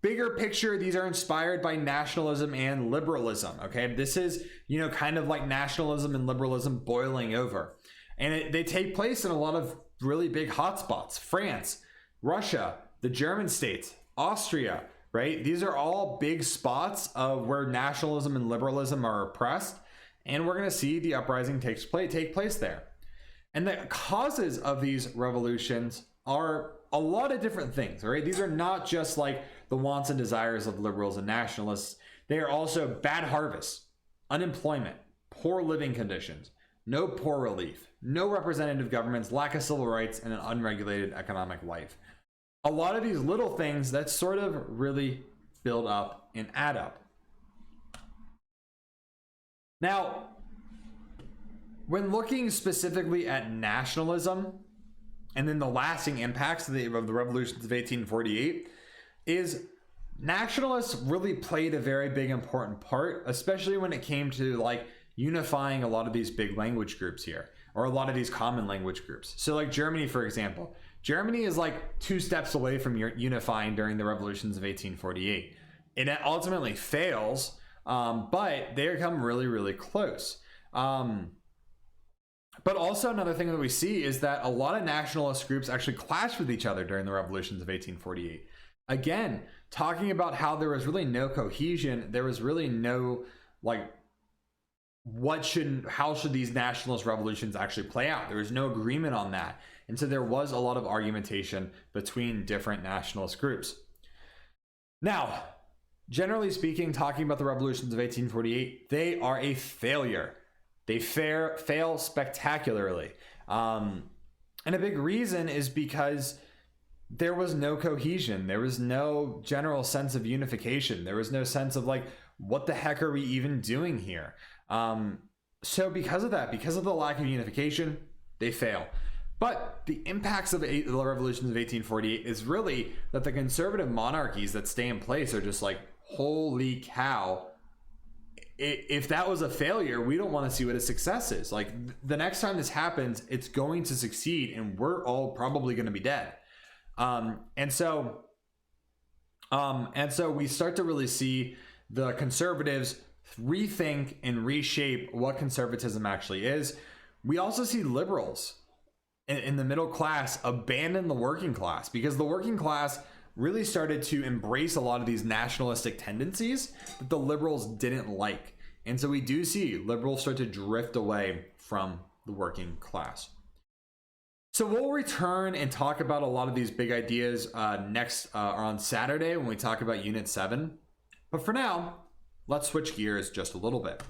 Bigger picture, these are inspired by nationalism and liberalism. Okay, this is, kind of like nationalism and liberalism boiling over, and they take place in a lot of really big hotspots: France, Russia, the German states, Austria, right? These are all big spots of where nationalism and liberalism are oppressed, and we're going to see the uprising take place there. And the causes of these revolutions are a lot of different things, right? These are not just like the wants and desires of liberals and nationalists. They are also bad harvests, unemployment, poor living conditions, no poor relief, no representative governments, lack of civil rights, and an unregulated economic life. A lot of these little things that sort of really build up and add up. Now, when looking specifically at nationalism and then the lasting impacts of the revolutions of 1848, is nationalists really played a very big important part, especially when it came to like unifying a lot of these big language groups here, or a lot of these common language groups. So like Germany, for example, Germany is like 2 steps away from unifying during the revolutions of 1848. It ultimately fails, but they come really, really close. But also another thing that we see is that a lot of nationalist groups actually clashed with each other during the revolutions of 1848. Again, talking about how there was really no cohesion, there was really no like how should these nationalist revolutions actually play out? There was no agreement on that. And so there was a lot of argumentation between different nationalist groups. Now, generally speaking, talking about the revolutions of 1848, they are a failure. They fail spectacularly. And a big reason is because there was no cohesion. There was no general sense of unification. There was no sense of like, what the heck are we even doing here? So because of that, because of the lack of unification, they fail. But the impacts of the revolutions of 1848 is really that the conservative monarchies that stay in place are just like, holy cow. If that was a failure, we don't want to see what a success is. Like the next time this happens, it's going to succeed and we're all probably going to be dead. And so we start to really see the conservatives rethink and reshape what conservatism actually is. We also see liberals in the middle class abandon the working class, because the working class really started to embrace a lot of these nationalistic tendencies that the liberals didn't like. And so we do see liberals start to drift away from the working class. So we'll return and talk about a lot of these big ideas next on Saturday when we talk about Unit 7. But for now, let's switch gears just a little bit.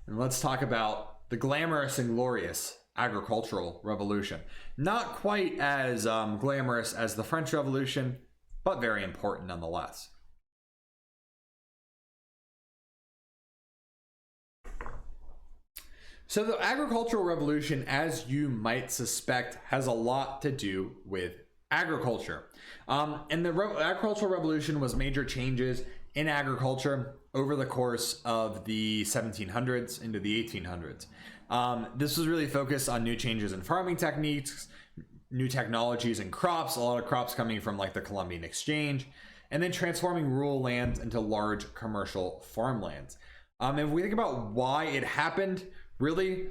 And let's talk about the glamorous and glorious agricultural revolution. Not quite as glamorous as the French Revolution, but very important nonetheless. So the agricultural revolution, as you might suspect, has a lot to do with agriculture. And the agricultural revolution was major changes in agriculture over the course of the 1700s into the 1800s. This was really focused on new changes in farming techniques, new technologies in crops, a lot of crops coming from like the Columbian Exchange, and then transforming rural lands into large commercial farmlands. If we think about why it happened, really,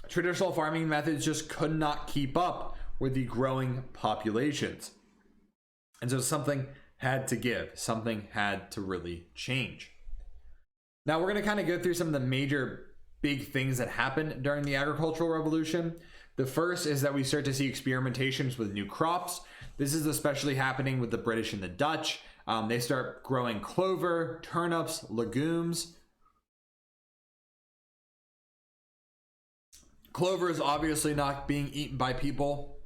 traditional farming methods just could not keep up with the growing populations. And so something had to give, something had to really change. Now we're going to kind of go through some of the major big things that happened during the agricultural revolution. The first is that we start to see experimentations with new crops. This is especially happening with the British and the Dutch. They start growing clover, turnips, legumes. Clover is obviously not being eaten by people.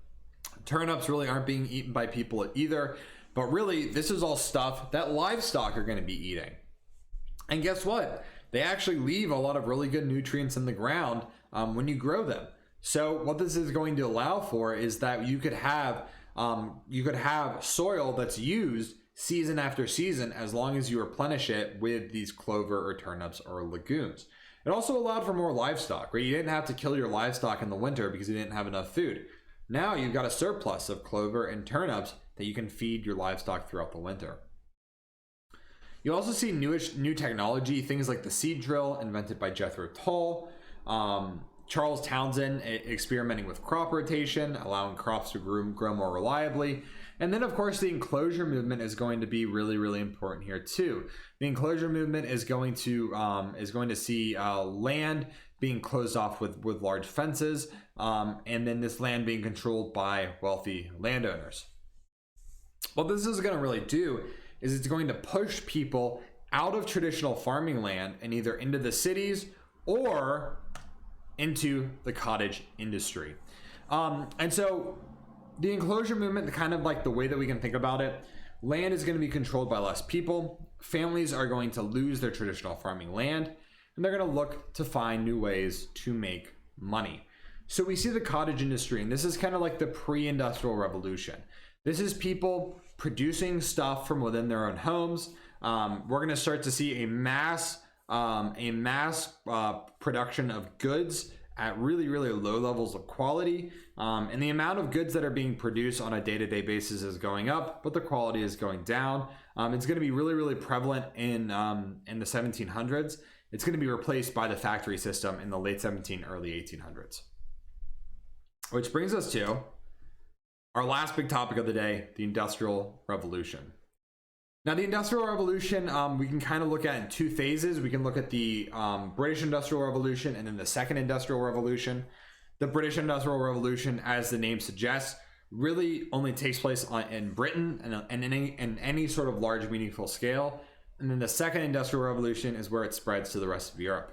Turnips really aren't being eaten by people either. But really, this is all stuff that livestock are going to be eating. And guess what? They actually leave a lot of really good nutrients in the ground when you grow them. So what this is going to allow for is that you could have soil that's used season after season as long as you replenish it with these clover or turnips or legumes. It also allowed for more livestock, right? You didn't have to kill your livestock in the winter because you didn't have enough food. Now you've got a surplus of clover and turnips that you can feed your livestock throughout the winter. You also see new technology, things like the seed drill invented by Jethro Tull, Charles Townsend experimenting with crop rotation, allowing crops to grow more reliably. And then, of course, the enclosure movement is going to be really, really important here too. The enclosure movement is going to see land being closed off with large fences, and then this land being controlled by wealthy landowners. What this is going to really do is it's going to push people out of traditional farming land and either into the cities or into the cottage industry. And so the enclosure movement, kind of like the way that we can think about it, land is going to be controlled by less people. Families are going to lose their traditional farming land, and they're going to look to find new ways to make money. So we see the cottage industry, and this is kind of like the pre-industrial revolution. This is people producing stuff from within their own homes. We're going to start to see a mass production of goods at really, really low levels of quality. And the amount of goods that are being produced on a day-to-day basis is going up, but the quality is going down. It's going to be really, really prevalent in the 1700s. It's going to be replaced by the factory system in the late 1700s, early 1800s. Which brings us to our last big topic of the day, the Industrial Revolution. Now, the Industrial Revolution, we can kind of look at in two phases. We can look at the British Industrial Revolution and then the Second Industrial Revolution. The British Industrial Revolution, as the name suggests, really only takes place in Britain and in any sort of large, meaningful scale. And then the Second Industrial Revolution is where it spreads to the rest of Europe.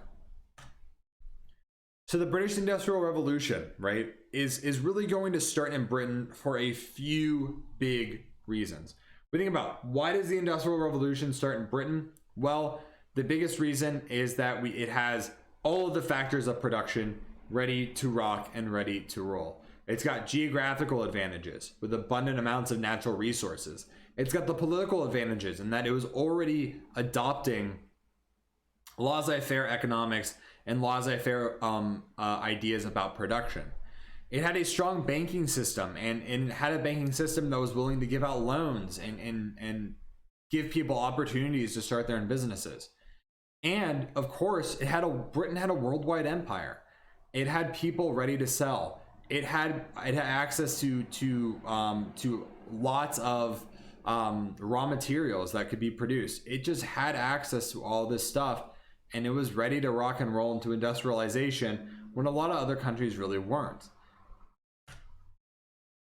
So the British Industrial Revolution, right, is really going to start in Britain for a few big reasons. We think about, why does the Industrial Revolution start in Britain? Well, the biggest reason is that it has all of the factors of production ready to rock and ready to roll. It's got geographical advantages with abundant amounts of natural resources. It's got the political advantages in that it was already adopting laissez-faire economics and laissez-faire ideas about production. It had a strong banking system, and it had a banking system that was willing to give out loans and give people opportunities to start their own businesses. And of course, Britain had a worldwide empire. It had people ready to sell. It had access to lots of raw materials that could be produced. It just had access to all this stuff, and it was ready to rock and roll into industrialization when a lot of other countries really weren't.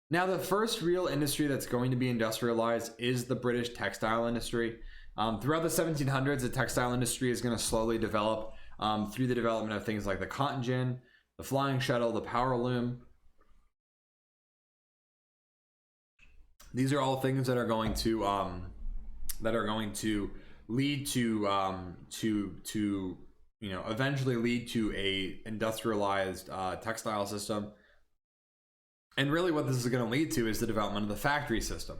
Now, the first real industry that's going to be industrialized is the British textile industry. Throughout the 1700s, the textile industry is going to slowly develop through the development of things like the cotton gin, the flying shuttle, the power loom. These are all things that are going to lead to eventually lead to a industrialized textile system. And really what this is going to lead to is the development of the factory system.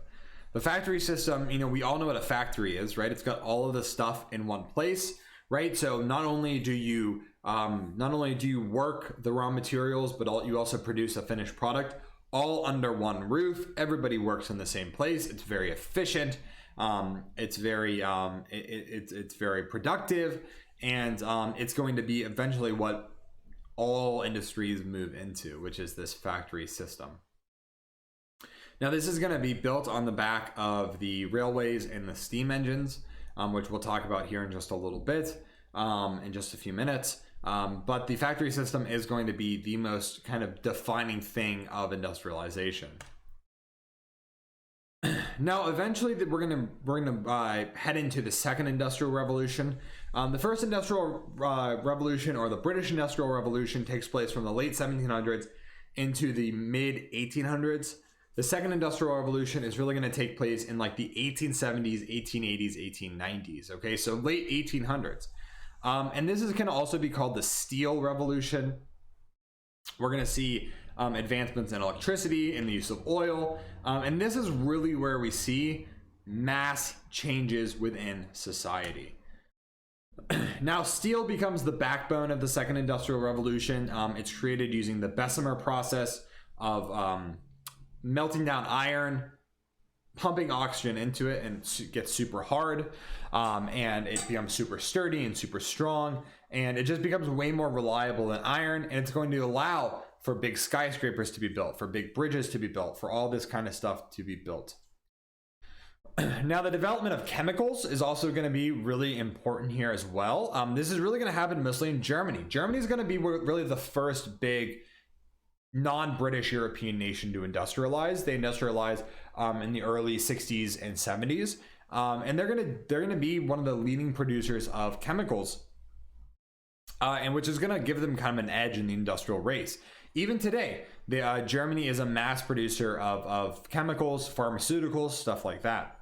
The factory system, we all know what a factory is, right? It's got all of the stuff in one place, right? So not only do you work the raw materials, but you also produce a finished product all under one roof. Everybody works in the same place. It's very efficient. It's very productive, and it's going to be eventually what all industries move into, which is this factory system. Now, this is going to be built on the back of the railways and the steam engines, which we'll talk about here in just a little bit. in just a few minutes. But the factory system is going to be the most kind of defining thing of industrialization. Now, eventually, we're gonna head into the second industrial revolution. The first industrial revolution, or the British Industrial Revolution, takes place from the late 1700s into the mid 1800s. The second industrial revolution is really going to take place in like the 1870s, 1880s, 1890s. Okay, so late 1800s. And this is going to also be called the Steel Revolution. We're going to see advancements in electricity, in the use of oil. And this is really where we see mass changes within society. Now, steel becomes the backbone of the second industrial revolution. It's created using the Bessemer process of melting down iron, pumping oxygen into it, and it gets super hard, and it becomes super sturdy and super strong, and it just becomes way more reliable than iron, and it's going to allow for big skyscrapers to be built, for big bridges to be built, for all this kind of stuff to be built. Now, the development of chemicals is also going to be really important here as well. This is really going to happen mostly in Germany. Germany is going to be really the first big non-British European nation to industrialize. They industrialized in the early 60s and 70s, and they're going to be one of the leading producers of chemicals, and which is going to give them kind of an edge in the industrial race. Even today, Germany is a mass producer of chemicals, pharmaceuticals, stuff like that.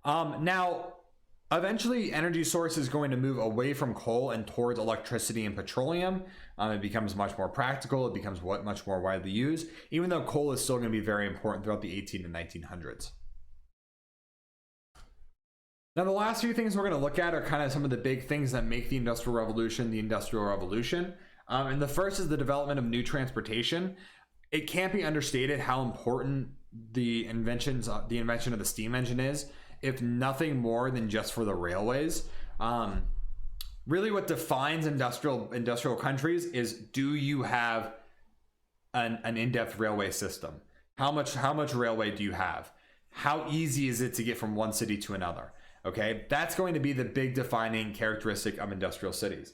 Now, eventually, energy source is going to move away from coal and towards electricity and petroleum. It becomes much more practical. It becomes much more widely used, even though coal is still going to be very important throughout the 18 and 1900s. Now, the last few things we're going to look at are kind of some of the big things that make the Industrial Revolution the Industrial Revolution. And the first is the development of new transportation. It can't be understated how important the invention of the steam engine is, if nothing more than just for the railways. Really what defines industrial countries is, do you have an in-depth railway system? How much railway do you have? How easy is it to get from one city to another? Okay, that's going to be the big defining characteristic of industrial cities.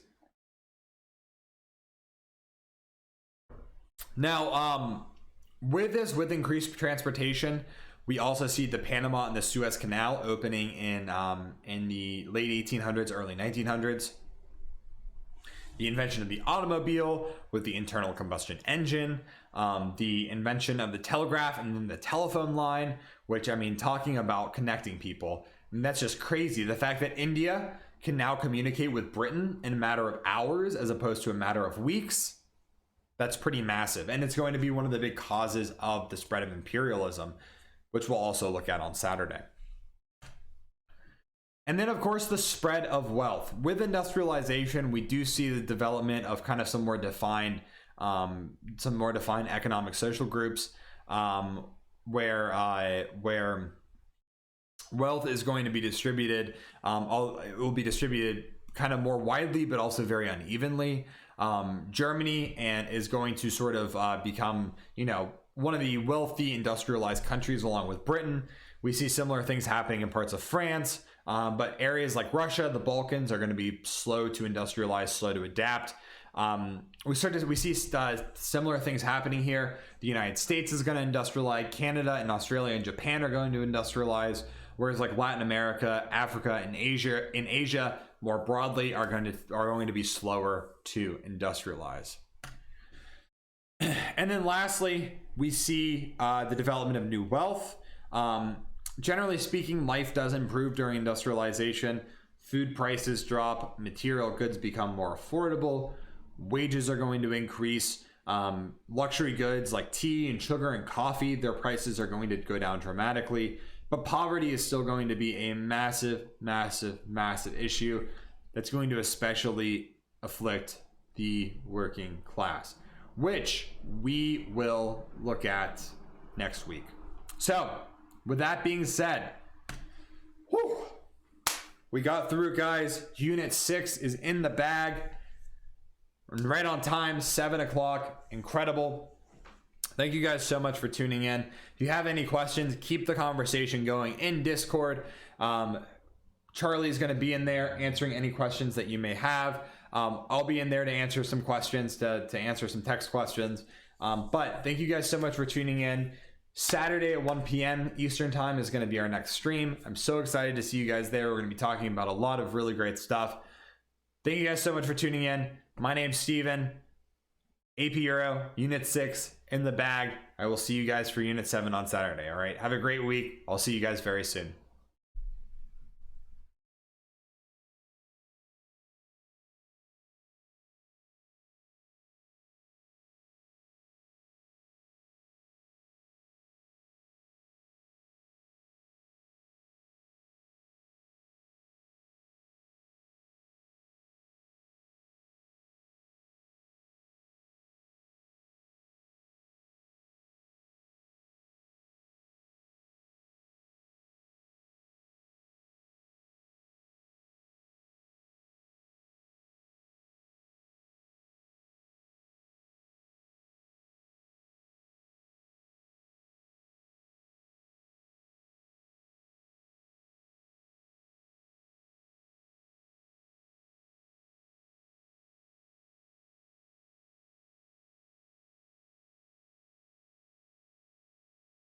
Now, with increased transportation, we also see the Panama and the Suez Canal opening in the late 1800s, early 1900s. The invention of the automobile with the internal combustion engine, the invention of the telegraph and then the telephone line, which, I mean, talking about connecting people, and that's just crazy. The fact that India can now communicate with Britain in a matter of hours as opposed to a matter of weeks, that's pretty massive. And it's going to be one of the big causes of the spread of imperialism, which we'll also look at on Saturday. And then, of course, the spread of wealth. With industrialization, we do see the development of kind of some more defined economic social groups, where wealth is going to be distributed. It will be distributed kind of more widely, but also very unevenly. Germany is going to sort of become, one of the wealthy industrialized countries along with Britain. We see similar things happening in parts of France, but areas like Russia, the Balkans, are going to be slow to industrialize, slow to adapt. We see similar things happening here. The United States is going to industrialize. Canada and Australia and Japan are going to industrialize, whereas like Latin America, Africa, and Asia more broadly are going to be slower to industrialize. And then lastly, we see the development of new wealth. Generally speaking, life does improve during industrialization. Food prices drop, material goods become more affordable, wages are going to increase. Luxury goods like tea and sugar and coffee, their prices are going to go down dramatically. But poverty is still going to be a massive, massive, massive issue that's going to especially afflict the working class, which we will look at next week. So, with that being said, we got through it, guys. Unit 6 is in the bag. Right on time, 7 o'clock. Incredible. Thank you guys so much for tuning in. If you have any questions, keep the conversation going in Discord. Charlie is going to be in there answering any questions that you may have. I'll be in there to answer some questions, to answer some text questions. But thank you guys so much for tuning in. Saturday at 1 p.m. Eastern time is going to be our next stream. I'm so excited to see you guys there. We're going to be talking about a lot of really great stuff. Thank you guys so much for tuning in. My name's Steven. AP Euro, Unit 6 in the bag. I will see you guys for Unit 7 on Saturday. All right. Have a great week. I'll see you guys very soon.